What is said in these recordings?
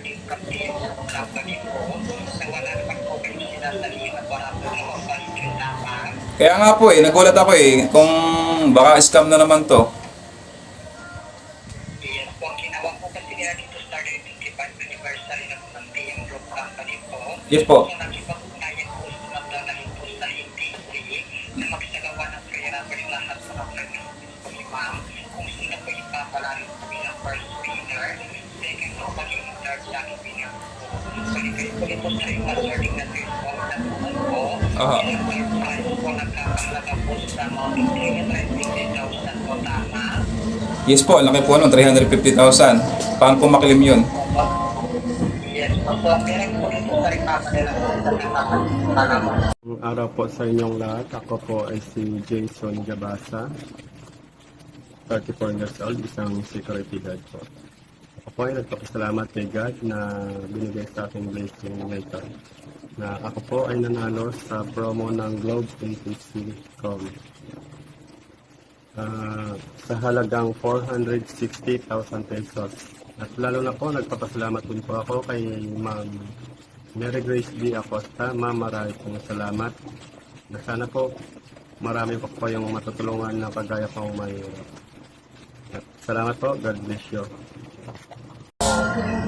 regarding from the company po na wala naman po kayo sinasalihan at wala po naman balikin naman. Kaya nga po nagulat ako kung baka scam na naman to. Yes po, ang ginawa po kasi nila dito sa 35th anniversary ng TM Group Company po. Yes po. So nakipag-ugnayan po sila na ito sa hindi na magsagawa ng kahirapan yung lahat sa mga po ni ma'am kung sino po ipapalarin po bilang first winner, second po maging third lucky winner po. Balik kayo po ito sa yung assorting na third po na po. Aha. Yung third prize po nagkakalaga po sa mga 350,000 po tama. Yes po, ang laki po nun, 350,000. Paano po makilim yun? Yes po, so meron po ito sa rin nila Ang araw po sa inyong lahat. Ako po ay si Jason Gabasa, 34 years old, isang security guard po. Ako po ay nagpapasalamat kay God na binigay sa aking blessing na ito. Na ako po ay nanalo sa promo ng Globe ATC.com sa halagang 460,000 pesos. At lalo na po, nagpapasalamat din po ako kay Ma'am Mary Grace D. Acosta. Ma'am, marami pong salamat. Na sana po, marami po yung matutulungan na kagaya pong may. At salamat po. God bless you.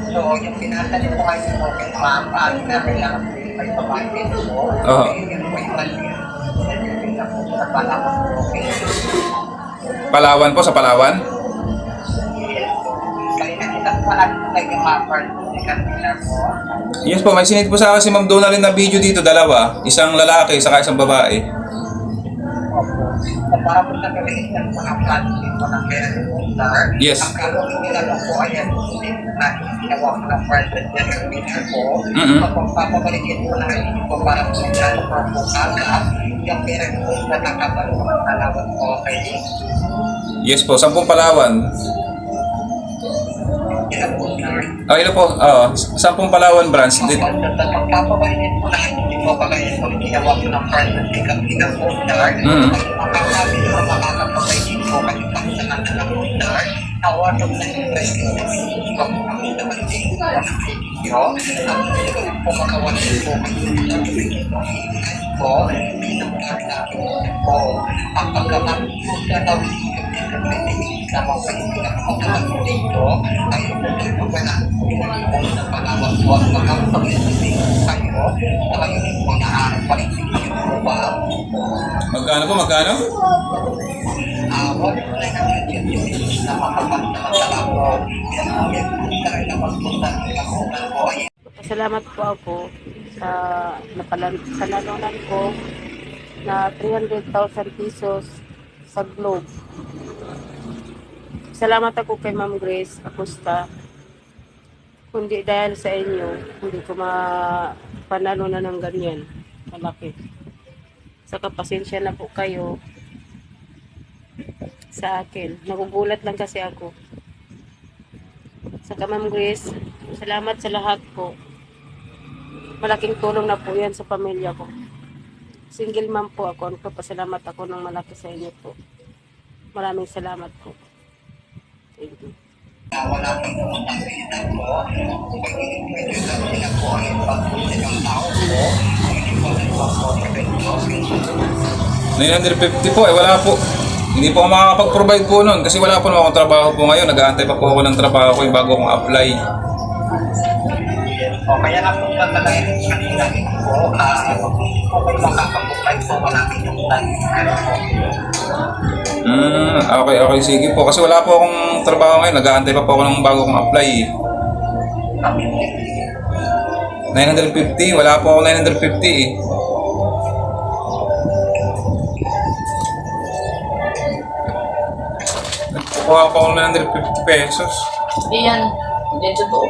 So, yung pinasalit po kayo po kay ma'am, paano na kailangan po yung may pamahit po. Oo. Yun po yung mali. Yun lang po sa Palawan po. Palawan po, sa Palawan? Yes po. Kaya nakita po natin po kayo yung mga part po si Camila po. Yes po, may sinid po sa akin si Ma'am Donalyn na video dito, dalawa. Isang lalaki, saka isang babae. Opo. So, para po sa gawin ng mga plans po ng kaya po star. Yes. Ang gagawin nila lang po ay yan po natin ginawa ko ng present general winner po. Mm-mm. So, kung papabalikin po na rin po para po transfer po kagad yung pera po na nakabalo ng Palawan po kay Yes po, 10 Palawan. Yan po sir. Ilo po, 10 Palawan branch. Opo, so pagpapabalikin po na hindi po kagaya po ginawa ko ng present general po star. Mm-mm. Ay makakabi po makakapabalikin po kasi pagsanan na lang po star. Awardog na yung present po kami naman din po ng video. Ang gusto po makawalan po kasi po bilang natin po ang pagkakamit po sa tawid sa mga pinagpapagawa po dito ay po na po sa Palawan po at magkakapagsasabi kayo na kayo din po naarap pa rin po ba? Magkano po, magkano? Wala po na yung na makapansamantala po yan po yan po sa rin naman po sa kakunan po ay Salamat po ako sa napalansanan ko na 300,000 pesos sa Globe. Salamat ako kay Ma'am Grace Acosta. Kundi dahil sa inyo, hindi ko mapanalo na ng ganyan. Malaki. Saka pasensya na po kayo sa akin. Nagugulat lang kasi ako. Saka Ma'am Grace, salamat sa lahat po. Malaking tulong na po yan sa pamilya ko. Single mom po ako. Nagpapasalamat ako ng malaki sa inyo po. Maraming salamat po. Thank you. wala pang pagkakita po. Pagiging pwede lang sila po ang ipag-usap ng tao po. Hindi po nagpapagkakita. 950 po, wala po. Hindi po ako makakapag-provide po nun kasi wala po naman akong trabaho po ngayon. Nag-aantay pa po ako ng trabaho ko bago akong apply. O kaya na po sa talagang kanina po, kung may makakapagpay po, maraming yung tayo po. Okay, sige po. Kasi wala po akong trabaho ngayon. Nag-aantay pa po ako ng bago kong apply. 950? Wala po ako 950 Nagkukuha po ako ng 950 pesos. Iyan, hindi totoo.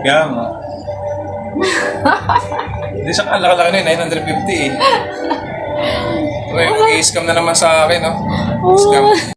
Kaya nga. Hindi sa kalaki-laki na yun, 950 Okay, i-scam na naman sa akin, no? Scam.